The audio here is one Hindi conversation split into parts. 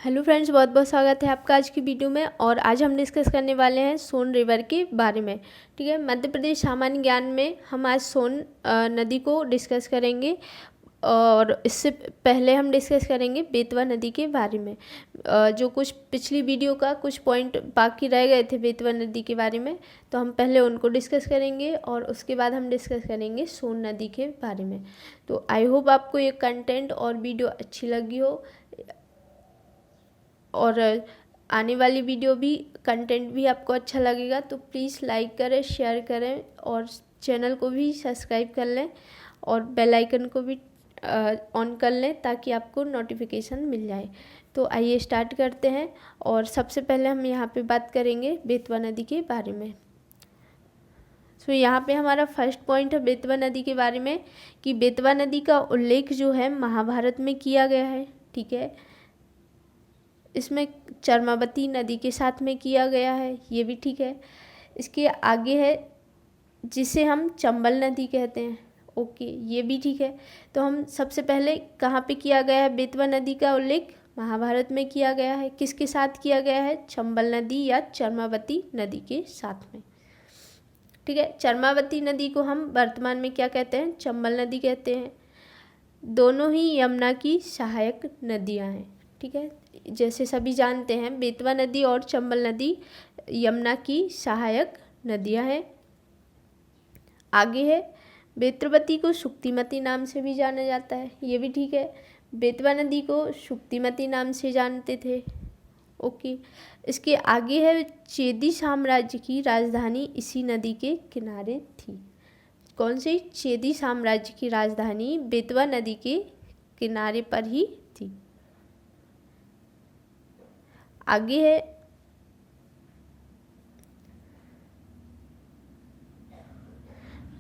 हेलो फ्रेंड्स, बहुत बहुत स्वागत है आपका आज की वीडियो में। और आज हम डिस्कस करने वाले हैं सोन रिवर के बारे में। ठीक है, मध्य प्रदेश सामान्य ज्ञान में हम आज सोन नदी को डिस्कस करेंगे। और इससे पहले हम डिस्कस करेंगे बेतवा नदी के बारे में। जो कुछ पिछली वीडियो का कुछ पॉइंट बाकी रह गए थे बेतवा नदी के बारे में, तो हम पहले उनको डिस्कस करेंगे और उसके बाद हम डिस्कस करेंगे सोन नदी के बारे में। तो आई होप आपको ये कंटेंट और वीडियो अच्छी लगी हो, और आने वाली वीडियो भी कंटेंट भी आपको अच्छा लगेगा। तो प्लीज़ लाइक करें, शेयर करें और चैनल को भी सब्सक्राइब कर लें और बेल आइकन को भी ऑन कर लें ताकि आपको नोटिफिकेशन मिल जाए। तो आइए स्टार्ट करते हैं। और सबसे पहले हम यहाँ पे बात करेंगे बेतवा नदी के बारे में। तो यहाँ पे हमारा फर्स्ट पॉइंट है बेतवा नदी के बारे में कि बेतवा नदी का उल्लेख जो है महाभारत में किया गया है। ठीक है, इसमें चर्मावती नदी के साथ में किया गया है, ये भी ठीक है। इसके आगे है जिसे हम चंबल नदी कहते हैं, ओके, ये भी ठीक है। तो हम सबसे पहले कहाँ पे किया गया है बेतवा नदी का उल्लेख? महाभारत में किया गया है। किसके साथ किया गया है? चंबल नदी या चर्मावती नदी के साथ में। ठीक है, चर्मावती नदी को हम वर्तमान में क्या कहते हैं? चंबल नदी कहते हैं। दोनों ही यमुना की सहायक नदियाँ हैं। ठीक है, जैसे सभी जानते हैं बेतवा नदी और चंबल नदी यमुना की सहायक नदियां हैं। आगे है बेत्रवती को शुक्तिमती नाम से भी जाना जाता है, ये भी ठीक है। बेतवा नदी को शुक्तिमती नाम से जानते थे, ओके। इसके आगे है चेदी साम्राज्य की राजधानी इसी नदी के किनारे थी। कौन सी? चेदी साम्राज्य की राजधानी बेतवा नदी के किनारे पर ही थी। आगे है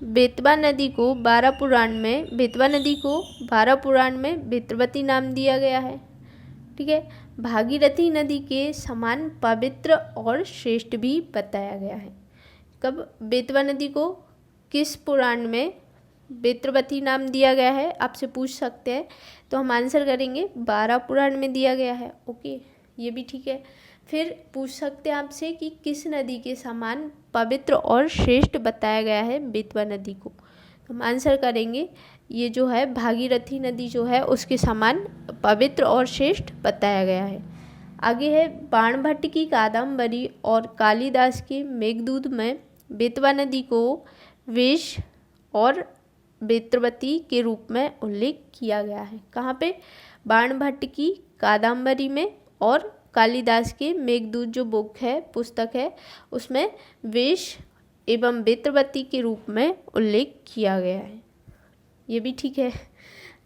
बेतवा नदी को 12 पुराण में बेत्रवती नाम दिया गया है। ठीक है, भागीरथी नदी के समान पवित्र और श्रेष्ठ भी बताया गया है। कब बेतवा नदी को किस पुराण में बेत्रवती नाम दिया गया है आपसे पूछ सकते हैं, तो हम आंसर करेंगे 12 पुराण में दिया गया है, ओके, ये भी ठीक है। फिर पूछ सकते हैं आपसे कि किस नदी के समान पवित्र और श्रेष्ठ बताया गया है बेतवा नदी को, तो हम आंसर करेंगे ये जो है भागीरथी नदी जो है उसके समान पवित्र और श्रेष्ठ बताया गया है। आगे है बाणभट्ट की कादम्बरी और कालिदास के मेघदूत में बेतवा नदी को वेश और बेत्रवती के रूप में उल्लेख किया गया है। कहाँ पे? बाणभट्ट की कादम्बरी में और कालिदास के मेघदूत जो बुक है, पुस्तक है, उसमें वेश एवं बेत्रवती के रूप में उल्लेख किया गया है, ये भी ठीक है।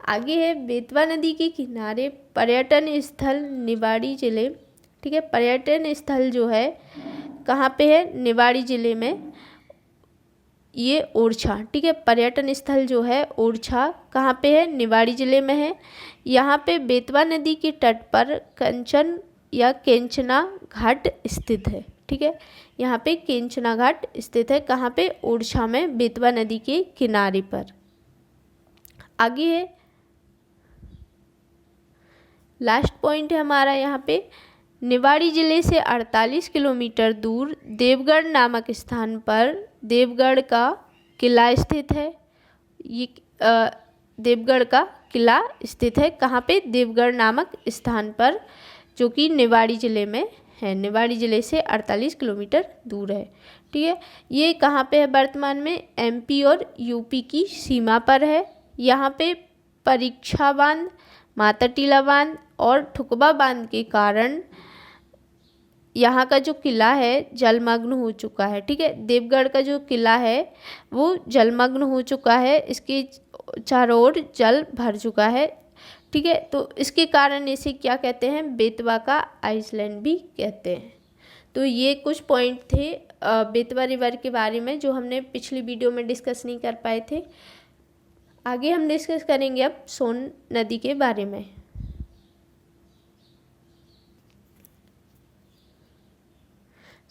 आगे है बेतवा नदी के किनारे पर्यटन स्थल निवाड़ी जिले। ठीक है, पर्यटन स्थल जो है कहाँ पे है? निवाड़ी जिले में, ये ओरछा। ठीक है, पर्यटन स्थल जो है ओरछा कहाँ पे है? निवाड़ी जिले में है। यहाँ पे बेतवा नदी के तट पर कंचन या केंचना घाट स्थित है। ठीक है, यहाँ पे केंचना घाट स्थित है, कहाँ पे? ओरछा में, बेतवा नदी के किनारे पर। आगे है लास्ट पॉइंट है हमारा यहाँ पे निवाड़ी जिले से 48 किलोमीटर दूर देवगढ़ नामक स्थान पर देवगढ़ का किला स्थित है। ये देवगढ़ का किला स्थित है कहाँ पे? देवगढ़ नामक स्थान पर, जो कि निवाड़ी जिले में है। निवाड़ी जिले से 48 किलोमीटर दूर है। ठीक है, ये कहाँ पे है वर्तमान में? एमपी और यूपी की सीमा पर है। यहाँ पे परीक्षा बांध, माता टीला बांध और ठुकबा बांध के कारण यहाँ का जो किला है जलमग्न हो चुका है। ठीक है, देवगढ़ का जो किला है वो जलमग्न हो चुका है, इसके चारों ओर जल भर चुका है। ठीक है, तो इसके कारण इसे क्या कहते हैं? बेतवा का आइसलैंड भी कहते हैं। तो ये कुछ पॉइंट थे बेतवा रिवर के बारे में जो हमने पिछली वीडियो में डिस्कस नहीं कर पाए थे। आगे हम डिस्कस करेंगे अब सोन नदी के बारे में।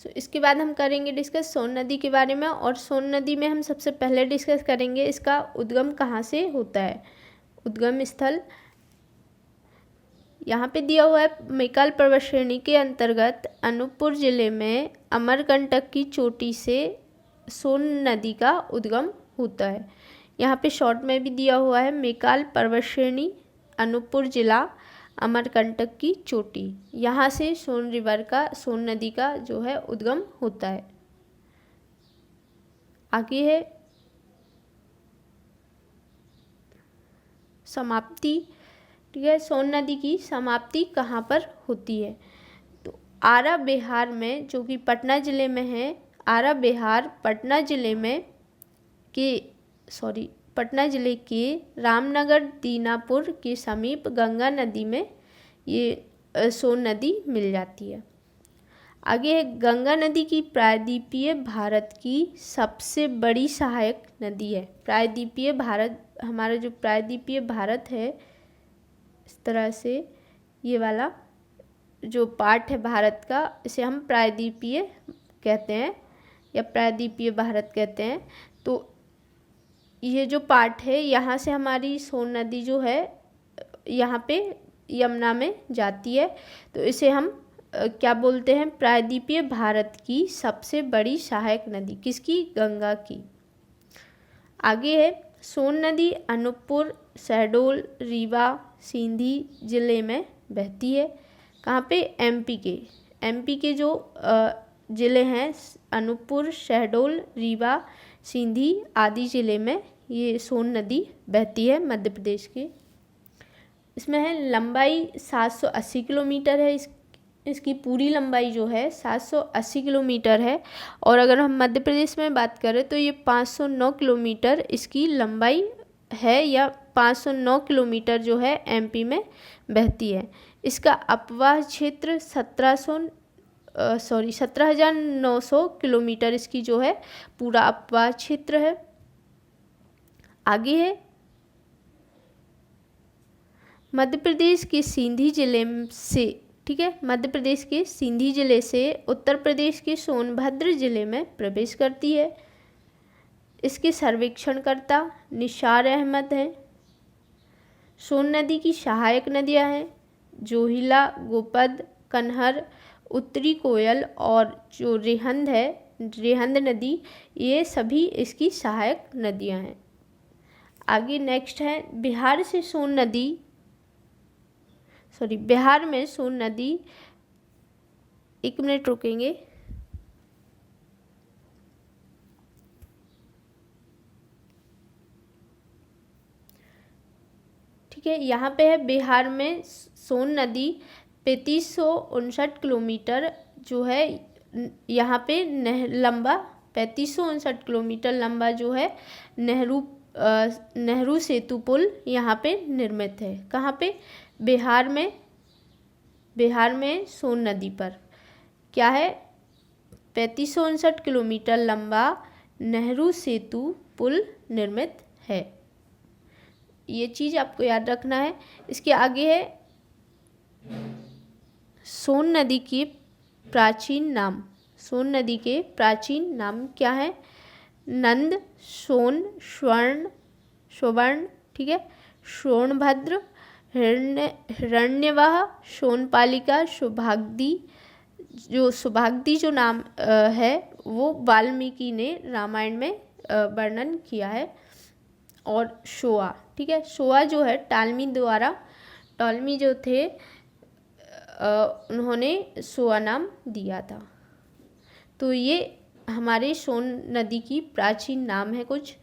तो इसके बाद हम करेंगे डिस्कस सोन नदी के बारे में। और सोन नदी में हम सबसे पहले डिस्कस करेंगे इसका उद्गम कहाँ से होता है। उद्गम स्थल यहाँ पे दिया हुआ है मैकाल पर्वत श्रेणी के अंतर्गत अनूपपुर जिले में अमरकंटक की चोटी से सोन नदी का उद्गम होता है। यहाँ पे शॉर्ट में भी दिया हुआ है मैकाल पर्वत श्रेणी, अनूपपुर जिला, अमरकंटक की चोटी, यहाँ से सोन नदी का जो है उद्गम होता है। आगे है समाप्ति। ठीक है, सोन नदी की समाप्ति कहाँ पर होती है? तो आरा बिहार में, जो कि पटना ज़िले में है। आरा बिहार पटना ज़िले के रामनगर दीनापुर के समीप गंगा नदी में ये सोन नदी मिल जाती है। आगे है गंगा नदी की प्रायद्वीपीय भारत की सबसे बड़ी सहायक नदी है। प्रायद्वीपीय भारत, हमारा जो प्रायद्वीपीय भारत है, इस तरह से ये वाला जो पार्ट है भारत का, इसे हम प्रायद्वीपीय कहते हैं या प्रायद्वीपीय भारत कहते हैं। तो ये जो पार्ट है, यहाँ से हमारी सोन नदी जो है यहाँ पे यमुना में जाती है, तो इसे हम क्या बोलते हैं? प्रायद्वीपीय भारत की सबसे बड़ी सहायक नदी। किसकी? गंगा की। आगे है सोन नदी अनूपपुर, शहडोल, रीवा, सिंधी जिले में बहती है। कहाँ पे? एमपी के जो ज़िले हैं अनूपपुर, शहडोल, रीवा, सिंधी आदि ज़िले में ये सोन नदी बहती है, मध्य प्रदेश के। इसमें है लंबाई 780 किलोमीटर है। इसकी पूरी लंबाई जो है 780 किलोमीटर है। और अगर हम मध्य प्रदेश में बात करें तो ये 509 किलोमीटर इसकी लंबाई है, या 509 किलोमीटर जो है एमपी में बहती है। इसका अपवाह क्षेत्र 17,900 किलोमीटर इसकी जो है पूरा अपवाह क्षेत्र है। आगे है मध्य प्रदेश के सिंधी जिले से, ठीक है, मध्य प्रदेश के सिंधी जिले से उत्तर प्रदेश के सोनभद्र जिले में प्रवेश करती है। इसके सर्वेक्षणकर्ता निसार अहमद हैं। सोन नदी की सहायक नदियां हैं जोहिला, गोपद, कन्हर, उत्तरी कोयल और जो रेहंद है, रेहंद नदी, ये सभी इसकी सहायक नदियां हैं। आगे नेक्स्ट है बिहार में सोन नदी, एक मिनट रुकेंगे। ठीक है, यहाँ पे है बिहार में सोन नदी 3559 किलोमीटर जो है यहाँ पे लंबा 3559 किलोमीटर लंबा जो है नेहरू सेतु पुल यहाँ पे निर्मित है। कहाँ पे? बिहार में सोन नदी पर क्या है? 3559 किलोमीटर लंबा नेहरू सेतु पुल निर्मित है। ये चीज़ आपको याद रखना है। इसके आगे है सोन नदी के प्राचीन नाम। सोन नदी के प्राचीन नाम क्या है? नंद, सोन, स्वर्ण, ठीक है, सोनभद्र, हिरण्यवाह, सोनपालिका, सौभाग्दी। जो सौभाग्दी जो नाम है वो वाल्मीकि ने रामायण में वर्णन किया है। और शोआ, ठीक है, शोआ जो है टॉलमी जो थे उन्होंने शोआ नाम दिया था। तो ये हमारे सोन नदी की प्राचीन नाम है कुछ।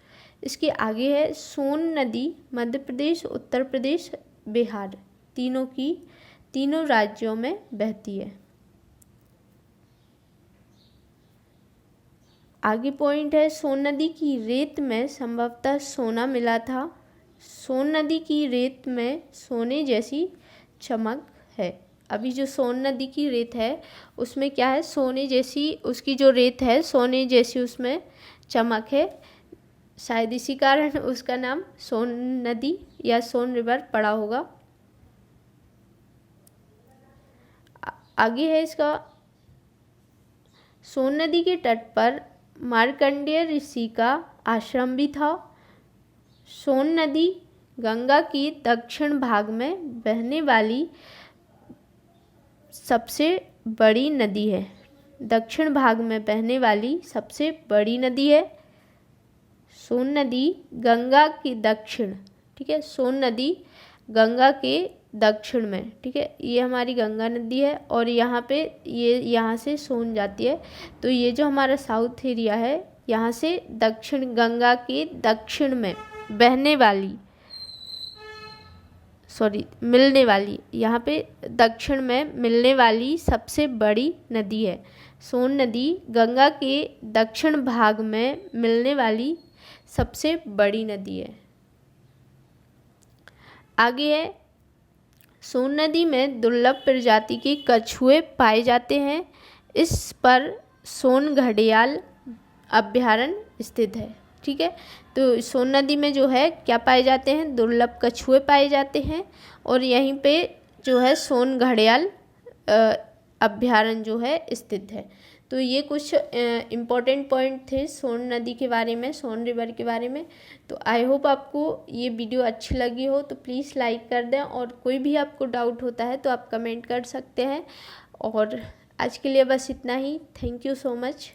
इसके आगे है सोन नदी मध्य प्रदेश, उत्तर प्रदेश, बिहार तीनों राज्यों में बहती है। आगे पॉइंट है सोन नदी की रेत में संभवतः सोना मिला था। सोन नदी की रेत में सोने जैसी चमक है। अभी जो सोन नदी की रेत है उसमें क्या है? सोने जैसी उसकी जो रेत है, सोने जैसी उसमें चमक है। शायद इसी कारण उसका नाम सोन नदी या सोन रिवर पड़ा होगा। आगे है इसका सोन नदी के तट पर मार्कंडेय ऋषि का आश्रम भी था। सोन नदी गंगा की दक्षिण भाग में बहने वाली सबसे बड़ी नदी है। दक्षिण भाग में बहने वाली सबसे बड़ी नदी है सोन नदी, गंगा की दक्षिण, ठीक है, सोन नदी गंगा के दक्षिण में, ठीक है, ये हमारी गंगा नदी है और यहाँ पे ये यहाँ से सोन जाती है। तो ये जो हमारा साउथ एरिया है, यहाँ से दक्षिण, गंगा के दक्षिण में बहने वाली, मिलने वाली, यहाँ पे दक्षिण में मिलने वाली सबसे बड़ी नदी है सोन नदी, गंगा के दक्षिण भाग में मिलने वाली सबसे बड़ी नदी है। आगे है, सोन नदी में दुर्लभ प्रजाति के कछुए पाए जाते हैं। इस पर सोन घड़ियाल अभ्यारण्य स्थित है, ठीक है। तो सोन नदी में जो है क्या पाए जाते हैं, दुर्लभ कछुए पाए जाते हैं और यहीं पे जो है सोन घड़ियाल अभ्यारण्य जो है स्थित है। तो ये कुछ इम्पोर्टेंट पॉइंट थे सोन नदी के बारे में, सोन रिवर के बारे में। तो आई होप आपको ये वीडियो अच्छी लगी हो, तो प्लीज़ लाइक कर दें और कोई भी आपको डाउट होता है तो आप कमेंट कर सकते हैं। और आज के लिए बस इतना ही। Thank you so much.